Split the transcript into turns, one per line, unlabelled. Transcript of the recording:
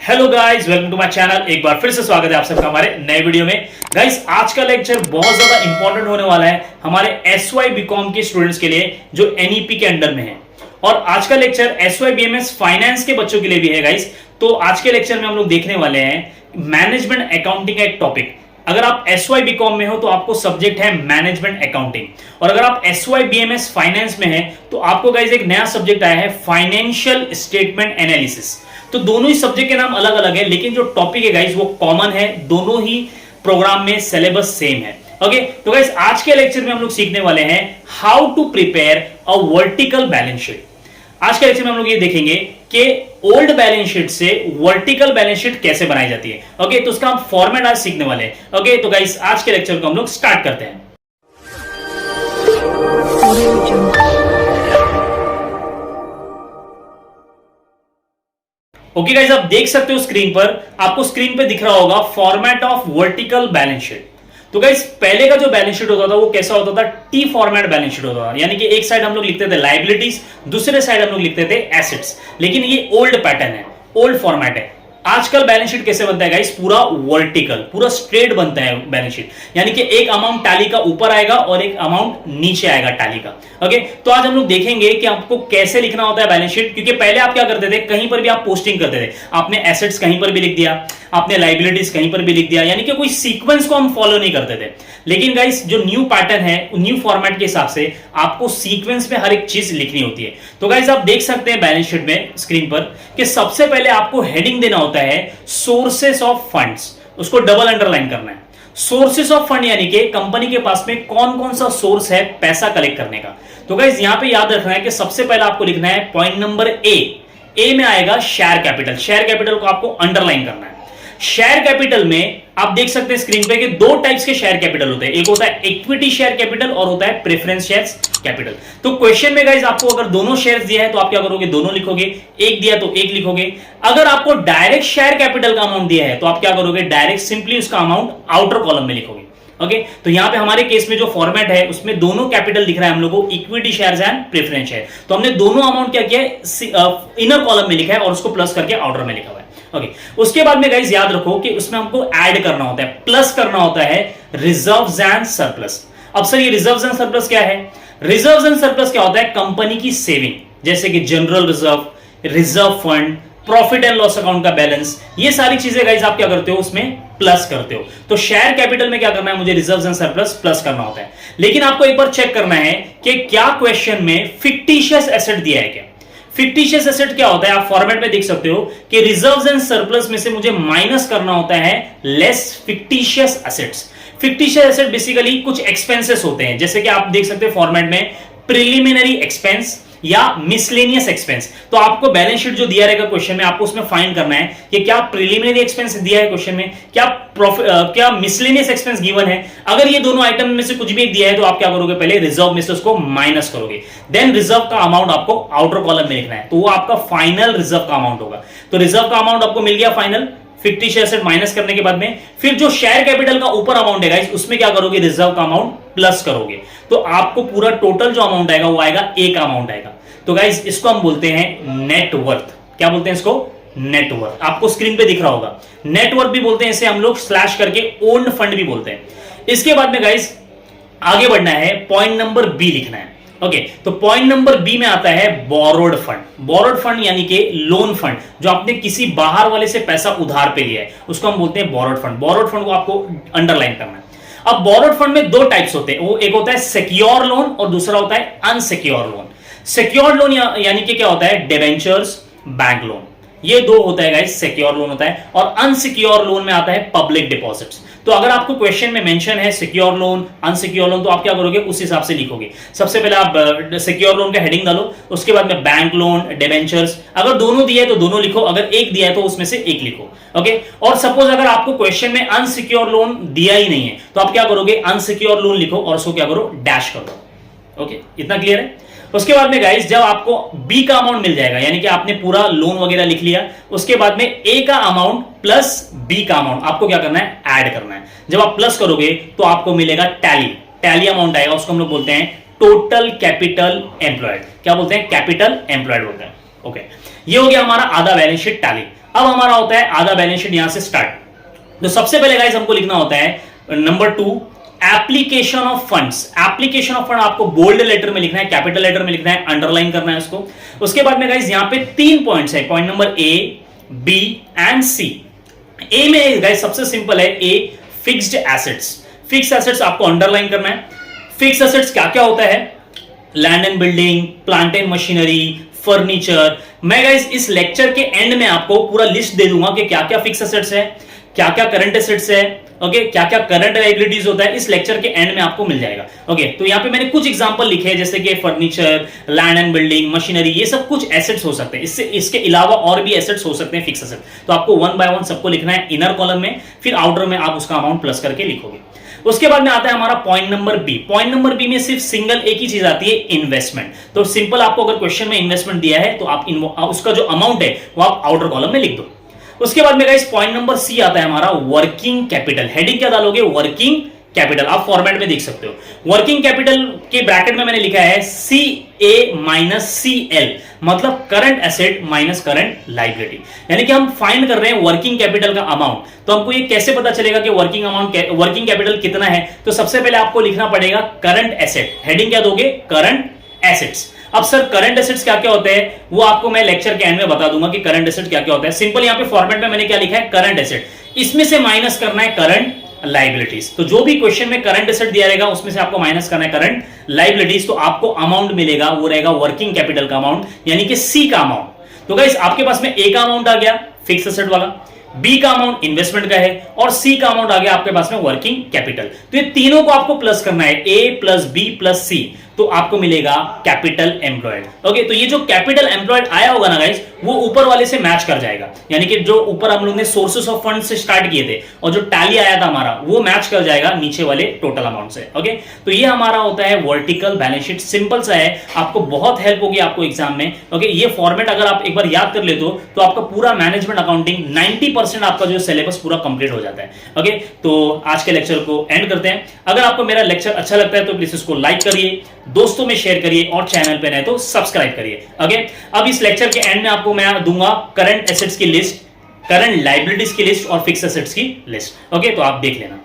Hello guys, welcome to my channel. एक बार फिर से स्वागत है आप सबका हमारे नए वीडियो में। गाइस, आज का लेक्चर बहुत ज्यादा इंपॉर्टेंट होने वाला है हमारे एसवाई बीकॉम के स्टूडेंट्स के लिए जो एनईपी के अंडर में है। और आज का लेक्चर एसवाई बीएमएस फाइनेंस के बच्चों के लिए भी है गाइस। तो आज के लेक्चर में हम लोग देखने वाले हैं मैनेजमेंट अकाउंटिंग का एक टॉपिक। अगर आप एसवाई बीकॉम में हो तो आपको सब्जेक्ट है मैनेजमेंट अकाउंटिंग, और अगर आप एसवाई बीएमएस फाइनेंस में है तो आपको गाइस एक नया सब्जेक्ट आया है फाइनेंशियल स्टेटमेंट एनालिसिस। तो दोनों ही सब्जेक्ट के नाम अलग अलग है, लेकिन जो टॉपिक है गाइस वो कॉमन है, दोनों ही प्रोग्राम में सिलेबस सेम है। ओके, तो गाइस आज के लेक्चर में हम लोग सीखने वाले हैं how to prepare a vertical balance sheet. आज के लेक्चर में हम लोग ये देखेंगे कि ओल्ड बैलेंस शीट से वर्टिकल बैलेंस शीट कैसे बनाई जाती है। ओके, तो उसका हम फॉर्मेट आज सीखने वाले हैं। ओके, तो गाइस आज के लेक्चर को हम लोग स्टार्ट करते हैं। ओके गाइस, आप देख सकते हो स्क्रीन पर, आपको स्क्रीन पे दिख रहा होगा format of vertical balance sheet. तो गाइस पहले का जो बैलेंस शीट होता था वो कैसा होता था? टी फॉर्मेट बैलेंस शीट होता था, यानी कि एक साइड हम लोग लिखते थे लायबिलिटीज, दूसरे साइड हम लोग लिखते थे एसेट्स। लेकिन ये ओल्ड पैटर्न है, ओल्ड फॉर्मेट है। आजकल बैलेंस शीट कैसे बनता है गाइस? पूरा वर्टिकल, पूरा स्ट्रेट बनता है बैलेंस शीट, यानी कि एक अमाउंट टैली का ऊपर आएगा और एक अमाउंट नीचे आएगा टैली का। ओके, तो आज हम लोग देखेंगे कि आपको कैसे लिखना होता है बैलेंस शीट। क्योंकि पहले आप क्या करते थे, कहीं पर भी आप पोस्टिंग करते थे, आपने एसेट्स कहीं पर भी लिख दिया, आपने लायबिलिटीज कहीं पर भी लिख दिया, यानी कि कोई सीक्वेंस को हम फॉलो नहीं करते थे। लेकिन गाइस जो न्यू पैटर्न है, न्यू फॉर्मेट के हिसाब से आपको सीक्वेंस में हर एक चीज लिखनी होती है। तो गाइस आप देख सकते हैं बैलेंस शीट में स्क्रीन पर कि सबसे पहले आपको हेडिंग देना होता है सोर्सेस ऑफ फंड्स, उसको डबल अंडरलाइन करना है। सोर्सेस ऑफ फंड यानी कि कंपनी के पास में कौन कौन सा सोर्स है पैसा कलेक्ट करने का। तो गाइस यहां पे याद रखना है कि सबसे पहले आपको लिखना है पॉइंट नंबर ए में आएगा शेयर कैपिटल। शेयर कैपिटल को आपको अंडरलाइन करना है। शेयर कैपिटल में आप देख सकते हैं स्क्रीन पे कि दो टाइप्स के शेयर कैपिटल होते हैं, एक होता है इक्विटी शेयर कैपिटल और होता है प्रेफरेंस शेयर्स कैपिटल। तो क्वेश्चन में गाइस आपको अगर दोनों शेयर्स दिया है तो आप क्या करोगे? दोनों लिखोगे। एक दिया तो एक लिखोगे। अगर आपको डायरेक्ट शेयर कैपिटल का अमाउंट दिया है तो आप क्या करोगे? डायरेक्ट सिंपली उसका अमाउंट आउटर कॉलम में लिखोगे। ओके, तो यहां पे हमारे केस में जो फॉर्मेट है उसमें दोनों कैपिटल दिख रहा है हम लोगों को, equity shares and preference share. तो हमने दोनों अमाउंट क्या किया है? इनर कॉलम में लिखा है और उसको प्लस करके आउटर में लिखा हुआ है। ओके, उसके बाद में गाइस याद रखो कि उसमें हमको ऐड करना होता है, प्लस करना होता है रिजर्व्स एंड सरप्लस। अब सर ये रिजर्व्स एंड सरप्लस क्या है? रिजर्व्स एंड सरप्लस क्या होता है? कंपनी की सेविंग, जैसे कि general reserve, reserve fund, profit and loss account का बैलेंस, ये सारी चीजें गाइस आप क्या करते हो? उसमें प्लस करते हो। तो शेयर कैपिटल में क्या करना है? मुझे रिजर्व्स एंड सरप्लस प्लस करना होता है। लेकिन आपको एक बार चेक करना है कि क्या क्वेश्चन में फिक्टिशियस एसेट दिया है क्या। फिक्टिशियस एसेट क्या होता है? आप फॉर्मेट में देख सकते हो कि रिजर्व्स एंड सरप्लस में से मुझे माइनस करना होता है less fictitious assets. Fictitious asset basically कुछ एक्सपेंसेस होते हैं, जैसे कि आप देख सकते हैं फॉर्मेट में प्रिलिमिनरी एक्सपेंस या मिसलेनियस एक्सपेंस। तो आपको बैलेंस शीट जो दिया रहेगा क्वेश्चन में, आपको उसमें फाइंड करना है कि क्या प्रिलिमिनरी एक्सपेंस दिया है क्वेश्चन में, क्या मिसलेनियस एक्सपेंस गिवन है। अगर ये दोनों आइटम में से कुछ भी एक दिया है तो आप क्या करोगे? पहले रिजर्व में से उसको माइनस करोगे, देन रिजर्व का अमाउंट आपको आउटर कॉलम में लिखना है, तो वो आपका फाइनल रिजर्व का अमाउंट होगा। तो रिजर्व का अमाउंट आपको मिल गया फाइनल, फिक्टिशियस एसेट माइनस करने के बाद में फिर जो शेयर कैपिटल का ऊपर अमाउंट है गाइस उसमें क्या करोगे? रिजर्व का अमाउंट प्लस करोगे, तो आपको पूरा टोटल जो अमाउंट आएगा वो आएगा ए का अमाउंट आएगा। तो गाइस इसको हम बोलते हैं नेटवर्थ। क्या बोलते हैं इसको? नेटवर्थ। आपको स्क्रीन पे दिख रहा होगा, नेटवर्थ भी बोलते हैं इसे हम लोग, स्लैश करके ओन्ड फंड भी बोलते हैं। इसके बाद में गाइस आगे बढ़ना है, पॉइंट नंबर बी लिखना है। ओके, तो पॉइंट नंबर बी में आता है बोरोड फंड। बोरोड फंड यानी कि लोन फंड, जो आपने किसी बाहर वाले से पैसा उधार पे लिया है उसको हम बोलते हैं बोरोड फंड। बोरोड फंड को आपको अंडरलाइन करना है। अब बोरोड फंड में दो टाइप्स होते हैं, वो एक होता है सिक्योर लोन और दूसरा होता है अनसिक्योर लोन। सिक्योर लोन यानी कि क्या होता है? डिबेंचर्स, बैंक लोन, ये दो होता है गाइस, सिक्योर लोन होता है। और अनसिक्योर लोन में आता है पब्लिक डिपॉजिट्स। तो अगर आपको क्वेश्चन में मेंशन है सिक्योर लोन, अनसिक्योर लोन, तो आप क्या करोगे? उस हिसाब से लिखोगे। सबसे पहले आप सिक्योर लोन का हेडिंग डालो, उसके बाद में बैंक लोन, डिबेंचर्स, अगर दोनों दिया है तो दोनों लिखो, अगर एक दिया है तो उसमें से एक लिखो। ओके, और सपोज अगर आपको क्वेश्चन में अनसिक्योर लोन दिया ही नहीं है तो आप क्या करोगे? अनसिक्योर लोन लिखो और उसको क्या करो? डैश कर दो। ओके, इतना क्लियर है? उसके बाद में गाइस जब आपको बी का अमाउंट मिल जाएगा, यानी कि आपने पूरा लोन वगैरह लिख लिया, उसके बाद में ए का अमाउंट प्लस बी का अमाउंट आपको क्या करना है? ऐड करना है। जब आप प्लस करोगे तो आपको मिलेगा टैली, टैली अमाउंट आएगा, उसको हम लोग बोलते हैं टोटल कैपिटल एम्प्लॉयड। क्या बोलते हैं? कैपिटल एम्प्लॉयड बोलते हैं। ओके, ये हो गया हमारा आधा बैलेंस शीट टैली। अब हमारा होता है आधा बैलेंस शीट यहां से स्टार्ट। तो सबसे पहले गाइस हमको लिखना होता है number 2 application of funds. Application of fund आपको बोल्ड लेटर में लिखना है, कैपिटल लेटर में लिखना है, अंडरलाइन करना है उसको। उसके बाद में गाइस यहां पे 3 पॉइंट्स है, point number A, B and C. A में गाइस सबसे सिंपल है, A fixed assets. Fixed assets आपको अंडरलाइन करना है। फिक्स्ड एसेट्स क्या क्या होता है? Land and building, plant and machinery, furniture. मैं गाइस इस लेक्चर के एंड में आपको पूरा लिस्ट दे दूंगा कि क्या क्या फिक्स एसेट्स है, क्या क्या करंट एसेट्स है, ओके, क्या क्या करंट लायबिलिटीज होता है, इस लेक्चर के एंड में आपको मिल जाएगा। ओके, तो यहां पे मैंने कुछ एग्जांपल लिखे हैं, जैसे कि furniture, land and building, machinery, ये सब कुछ एसेट्स हो सकते हैं। इसके अलावा और भी एसेट्स हो सकते हैं फिक्स एसेट। तो आपको 1 बाय 1 सबको लिखना है इनर कॉलम में, फिर आउटर में आप उसका अमाउंट प्लस करके लिखोगे। उसके बाद में आता है हमारा point number B. Point number B में सिर्फ सिंगल एक ही चीज आती है, इन्वेस्टमेंट। तो सिंपल आपको अगर क्वेश्चन में इन्वेस्टमेंट दिया है तो आप उसका जो अमाउंट है वो आप आउटर कॉलम में लिख दो। उसके बाद में गाइस पॉइंट नंबर सी आता है हमारा वर्किंग कैपिटल। हेडिंग क्या डालोगे? Working capital. आप फॉर्मेट में देख सकते हो। वर्किंग कैपिटल के ब्रैकेट में मैंने लिखा है सी ए माइनस सी एल, मतलब current asset minus current liability. यानी कि हम फाइंड कर रहे हैं वर्किंग कैपिटल का अमाउंट। तो हमको ये कैसे पता चलेगा कि वर्किंग कैपिटल कितना है? तो सबसे पहले आपको लिखना पड़ेगा करंट एसेट। हेडिंग क्या दोगे? Current assets. अब सर करंट एसेट्स क्या क्या होते हैं वो आपको मैं लेक्चर के एंड में बता दूंगा कि करंट एसेट क्या क्या होता है। सिंपल यहां पे फॉर्मेट में मैंने क्या लिखा है? Current asset. इसमें से माइनस करना है करंट लायबिलिटीज। तो जो भी क्वेश्चन में करंट एसेट दिया रहेगा उसमें से आपको माइनस करना है करंट लायबिलिटीज। तो आपको अमाउंट मिलेगा, वो रहेगा वर्किंग कैपिटल का अमाउंट, यानी कि सी का अमाउंट। तो गाइस आपके पास में ए का अमाउंट आ गया फिक्स एसेट वाला, बी का अमाउंट इन्वेस्टमेंट का है, और सी का अमाउंट आ गया आपके पास में वर्किंग कैपिटल। तो ये तीनों को आपको प्लस करना है, ए प्लस बी प्लस सी, तो आपको मिलेगा कैपिटल एम्प्लॉयड। ओके, तो ये जो कैपिटल एम्प्लॉयड आया होगा ना गाइस, वो ऊपर वाले से मैच कर जाएगा। यानी कि जो ऊपर हम लोग ने सोर्सेस ऑफ फंड से स्टार्ट किए थे और जो टैली आया था हमारा, वो मैच कर जाएगा नीचे वाले टोटल अमाउंट से। ओके, तो ये हमारा होता है वर्टिकल बैलेंस शीट। सिंपल सा है, आपको बहुत हेल्प होगी आपको एग्जाम में। ओके, ये फॉर्मेट अगर आप एक बार याद कर लेते हो तो आपका पूरा मैनेजमेंट अकाउंटिंग 90% आपका जो सिलेबस पूरा कंप्लीट हो जाता है। ओके, तो आज के लेक्चर को एंड करते हैं। अगर आपको मेरा लेक्चर अच्छा लगता है तो प्लीज इसको लाइक करिए, दोस्तों में शेयर करिए, और चैनल पे नए तो सब्सक्राइब करिए। ओके, अब इस लेक्चर के एंड में आपको मैं दूंगा करंट एसेट्स की लिस्ट, करंट लायबिलिटीज की लिस्ट और फिक्स एसेट्स की लिस्ट। ओके, तो आप देख लेना।